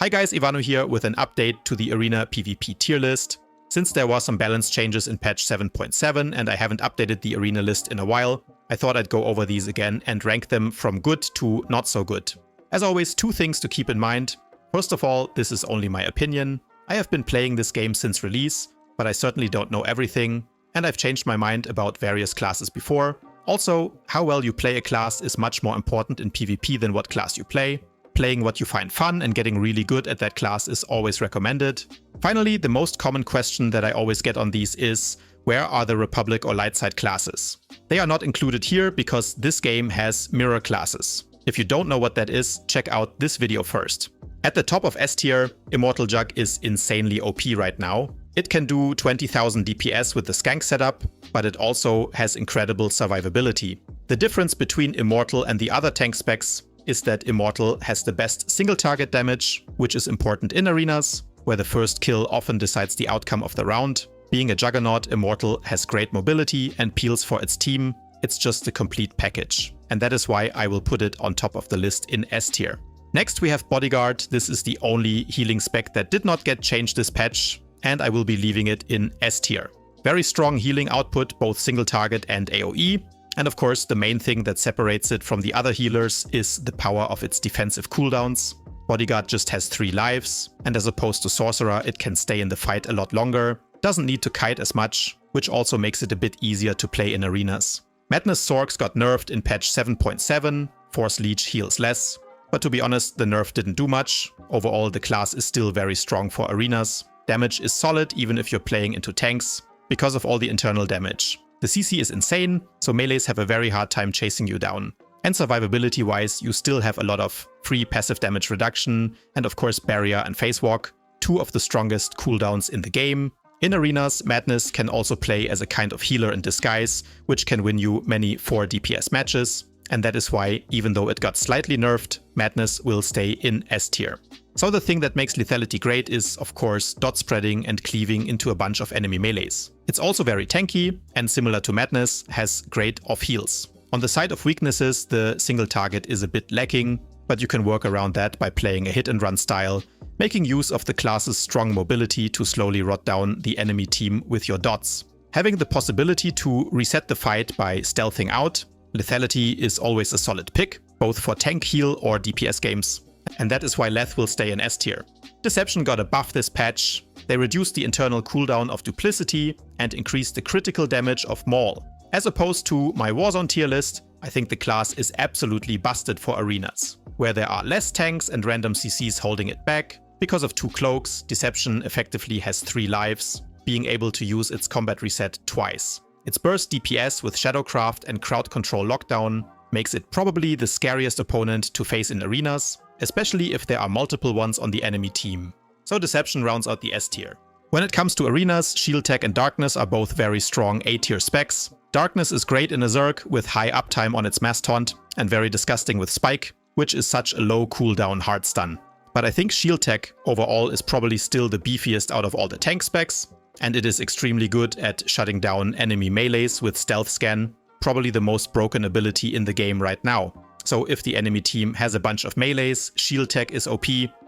Hi guys, Ivano here with an update to the Arena PvP tier list. Since there were some balance changes in patch 7.7 and I haven't updated the Arena list in a while, I thought I'd go over these again and rank them from good to not so good. As always, two things to keep in mind. First of all, this is only my opinion. I have been playing this game since release, but I certainly don't know everything, and I've changed my mind about various classes before. Also, how well you play a class is much more important in PvP than what class you play. Playing what you find fun and getting really good at that class is always recommended. Finally, the most common question that I always get on these is, where are the Republic or Lightside classes? They are not included here because this game has mirror classes. If you don't know what that is, check out this video first. At the top of S tier, Immortal Jug is insanely OP right now. It can do 20,000 DPS with the skank setup, but it also has incredible survivability. The difference between Immortal and the other tank specs is that Immortal has the best single target damage, which is important in arenas, where the first kill often decides the outcome of the round. Being a Juggernaut, Immortal has great mobility and peels for its team. It's just the complete package. And that is why I will put it on top of the list in S tier. Next we have Bodyguard. This is the only healing spec that did not get changed this patch, and I will be leaving it in S tier. Very strong healing output, both single target and AoE. And of course, the main thing that separates it from the other healers is the power of its defensive cooldowns. Bodyguard just has 3 lives, and as opposed to Sorcerer, it can stay in the fight a lot longer, doesn't need to kite as much, which also makes it a bit easier to play in arenas. Madness Sorks got nerfed in patch 7.7, Force Leech heals less, but to be honest, the nerf didn't do much. Overall, the class is still very strong for arenas. Damage is solid even if you're playing into tanks, because of all the internal damage. The CC is insane, so melees have a very hard time chasing you down. And survivability wise, you still have a lot of free passive damage reduction, and of course Barrier and Phase Walk, 2 of the strongest cooldowns in the game. In arenas, Madness can also play as a kind of healer in disguise, which can win you many 4 DPS matches. And that is why, even though it got slightly nerfed, Madness will stay in S tier. So the thing that makes lethality great is, of course, dot spreading and cleaving into a bunch of enemy melees. It's also very tanky, and similar to Madness, has great off heals. On the side of weaknesses, the single target is a bit lacking, but you can work around that by playing a hit and run style, making use of the class's strong mobility to slowly rot down the enemy team with your dots. Having the possibility to reset the fight by stealthing out, lethality is always a solid pick, both for tank heal or DPS games, and that is why Leth will stay in S tier. Deception got a buff this patch. They reduced the internal cooldown of Duplicity and increased the critical damage of Maul. As opposed to my Warzone tier list, I think the class is absolutely busted for arenas, where there are less tanks and random CCs holding it back. Because of 2 cloaks, Deception effectively has 3 lives, being able to use its combat reset twice. Its burst DPS with Shadowcraft and crowd control lockdown makes it probably the scariest opponent to face in arenas, especially if there are multiple ones on the enemy team. So Deception rounds out the S tier. When it comes to arenas, Shield Tech and Darkness are both very strong A tier specs. Darkness is great in a Zerg with high uptime on its mass taunt, and very disgusting with Spike, which is such a low cooldown hard stun. But I think Shield Tech overall is probably still the beefiest out of all the tank specs, and it is extremely good at shutting down enemy melees with Stealth Scan, probably the most broken ability in the game right now. So if the enemy team has a bunch of melees, Shield Tech is OP,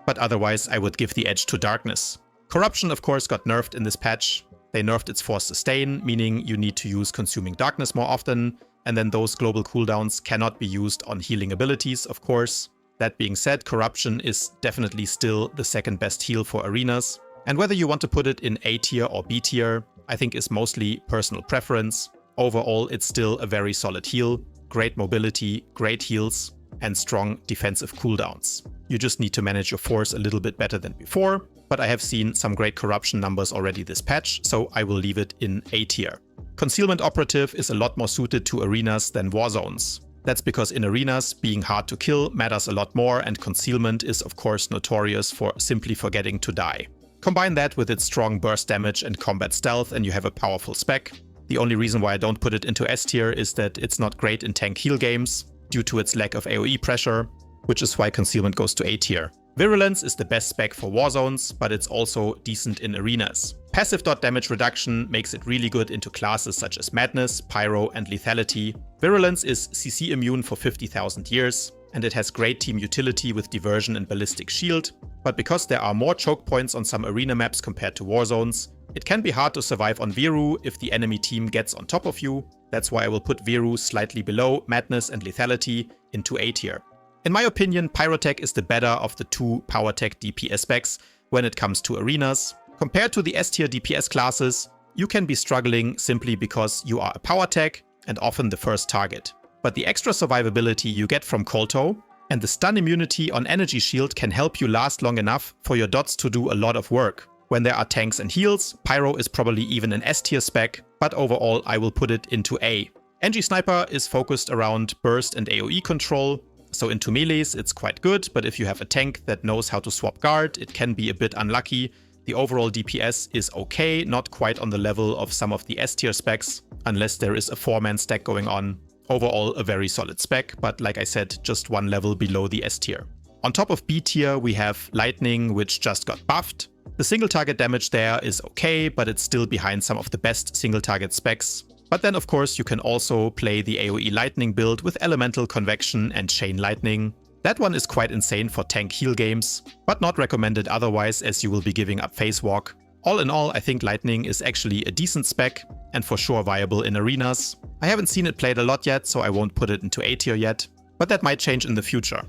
but otherwise I would give the edge to Darkness. Corruption of course got nerfed in this patch. They nerfed its Force Sustain, meaning you need to use Consuming Darkness more often, and then those global cooldowns cannot be used on healing abilities, of course. That being said, Corruption is definitely still the second best heal for arenas. And whether you want to put it in A tier or B tier, I think is mostly personal preference. Overall, it's still a very solid heal, great mobility, great heals, and strong defensive cooldowns. You just need to manage your force a little bit better than before, but I have seen some great corruption numbers already this patch, so I will leave it in A tier. Concealment Operative is a lot more suited to arenas than war zones. That's because in arenas, being hard to kill matters a lot more, and Concealment is of course notorious for simply forgetting to die. Combine that with its strong burst damage and combat stealth and you have a powerful spec. The only reason why I don't put it into S tier is that it's not great in tank heal games due to its lack of AoE pressure, which is why Concealment goes to A tier. Virulence is the best spec for war zones, but it's also decent in arenas. Passive dot damage reduction makes it really good into classes such as Madness, Pyro and Lethality. Virulence is CC immune for 50,000 years, and it has great team utility with diversion and ballistic shield, but because there are more choke points on some arena maps compared to war zones, it can be hard to survive on Viru if the enemy team gets on top of you. That's why I will put Viru slightly below Madness and Lethality into A tier. In my opinion, PowerTech is the better of the two PowerTech DPS specs when it comes to arenas. Compared to the S tier DPS classes, you can be struggling simply because you are a PowerTech and often the first target. But the extra survivability you get from Kolto and the stun immunity on Energy Shield can help you last long enough for your dots to do a lot of work. When there are tanks and heals, Pyro is probably even an S tier spec, but overall I will put it into A. NG Sniper is focused around burst and AoE control, so into melees it's quite good, but if you have a tank that knows how to swap guard, it can be a bit unlucky. The overall DPS is okay, not quite on the level of some of the S tier specs, unless there is a 4-man stack going on. Overall a very solid spec, but like I said, just one level below the S tier. On top of B tier we have Lightning, which just got buffed. The single target damage there is okay, but it's still behind some of the best single target specs. But then of course you can also play the AoE Lightning build with Elemental Convection and Chain Lightning. That one is quite insane for tank heal games, but not recommended otherwise as you will be giving up Phase Walk. All in all, I think Lightning is actually a decent spec and for sure viable in arenas. I haven't seen it played a lot yet, so I won't put it into A tier yet, but that might change in the future.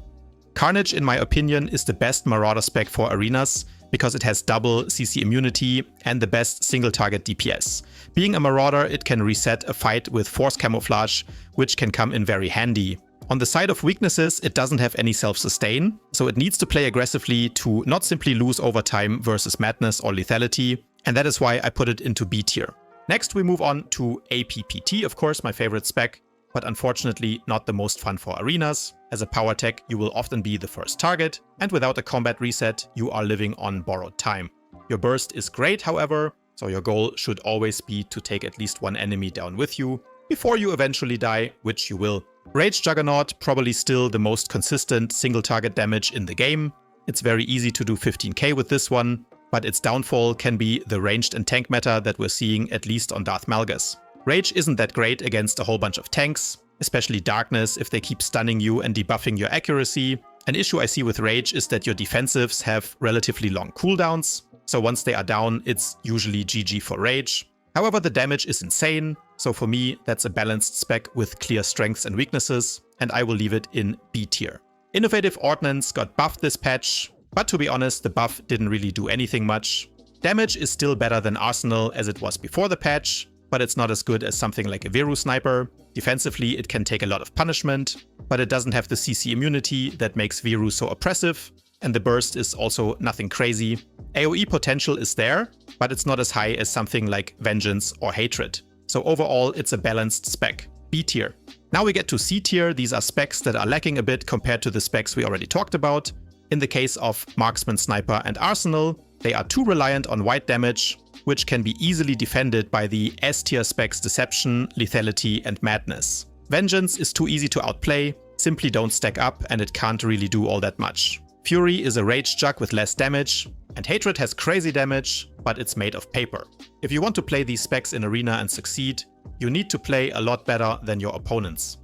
Carnage, in my opinion, is the best Marauder spec for arenas because it has double CC immunity and the best single target DPS. Being a Marauder, it can reset a fight with Force Camouflage, which can come in very handy. On the side of weaknesses, it doesn't have any self-sustain, so it needs to play aggressively to not simply lose over time versus Madness or Lethality, and that is why I put it into B tier. Next we move on to APPT, of course my favorite spec, but unfortunately not the most fun for arenas. As a PowerTech, you will often be the first target, and without a combat reset, you are living on borrowed time. Your burst is great, however, so your goal should always be to take at least one enemy down with you, before you eventually die, which you will. Rage Juggernaut, probably still the most consistent single target damage in the game. It's very easy to do 15k with this one, but its downfall can be the ranged and tank meta that we're seeing at least on Darth Malgus. Rage isn't that great against a whole bunch of tanks, especially Darkness if they keep stunning you and debuffing your accuracy. An issue I see with Rage is that your defensives have relatively long cooldowns, so once they are down, it's usually GG for Rage. However, the damage is insane, so for me that's a balanced spec with clear strengths and weaknesses, and I will leave it in B tier. Innovative Ordnance got buffed this patch, but to be honest, the buff didn't really do anything much. Damage is still better than Arsenal as it was before the patch, but it's not as good as something like a Viru Sniper. Defensively, it can take a lot of punishment, but it doesn't have the CC immunity that makes Viru so oppressive, and the burst is also nothing crazy. AoE potential is there, but it's not as high as something like Vengeance or Hatred. So overall, it's a balanced spec. B tier. Now we get to C tier. These are specs that are lacking a bit compared to the specs we already talked about. In the case of Marksman, Sniper and Arsenal, they are too reliant on white damage, which can be easily defended by the S tier specs Deception, Lethality and Madness. Vengeance is too easy to outplay, simply don't stack up and it can't really do all that much. Fury is a rage jug with less damage, and Hatred has crazy damage, but it's made of paper. If you want to play these specs in arena and succeed, you need to play a lot better than your opponents.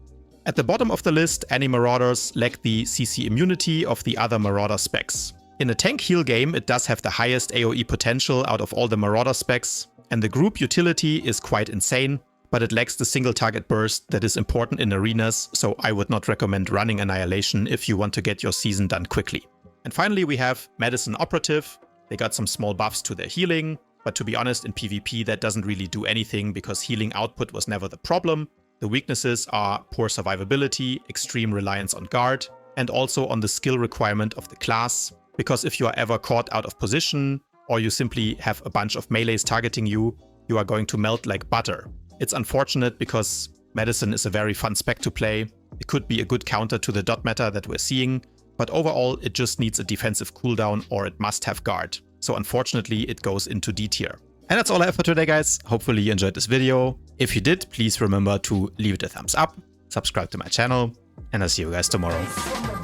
At the bottom of the list, any Marauders lack the CC immunity of the other Marauder specs. In a tank heal game, it does have the highest AoE potential out of all the Marauder specs, and the group utility is quite insane, but it lacks the single target burst that is important in arenas, so I would not recommend running Annihilation if you want to get your season done quickly. And finally we have Medicine Operative. They got some small buffs to their healing, but to be honest in PvP that doesn't really do anything because healing output was never the problem. The weaknesses are poor survivability, extreme reliance on guard, and also on the skill requirement of the class, because if you are ever caught out of position, or you simply have a bunch of melees targeting you, you are going to melt like butter. It's unfortunate because Medicine is a very fun spec to play. It could be a good counter to the dot meta that we're seeing, but overall it just needs a defensive cooldown or it must have guard. So unfortunately it goes into D tier. And that's all I have for today, guys. Hopefully you enjoyed this video. If you did, please remember to leave it a thumbs up, subscribe to my channel, and I'll see you guys tomorrow.